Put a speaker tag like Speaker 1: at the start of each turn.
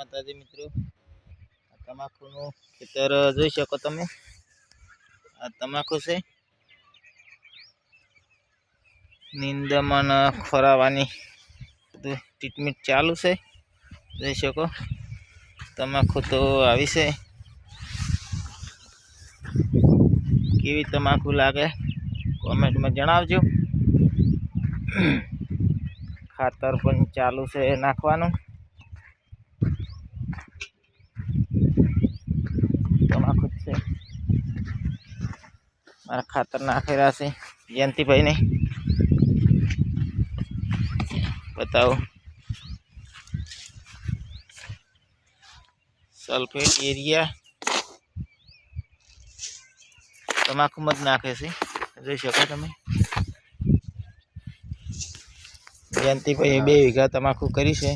Speaker 1: માતાજી મિત્રો, તમાકુનું ખેતર જોઈ શકો તમે। આ તમાકુ છે, નિંદામણ ખોરાવાની ટ્રીટમેન્ટ ચાલુ છે। જોઈ શકો તમાકુ તો આવી છે। કેવી તમાકુ લાગે કોમેન્ટમાં જણાવજો। ખાતર પણ ચાલુ છે નાખવાનું। તમાકુ છે, મારા ખાતર નાખેલા છે। જયંતિભાઈને બતાવો સલ્ફેટ એરિયા તમાકુમાં જ નાખે છે, જોઈ શકો તમે। જયંતિભાઈ 2 વીઘા તમાકુ કરી છે।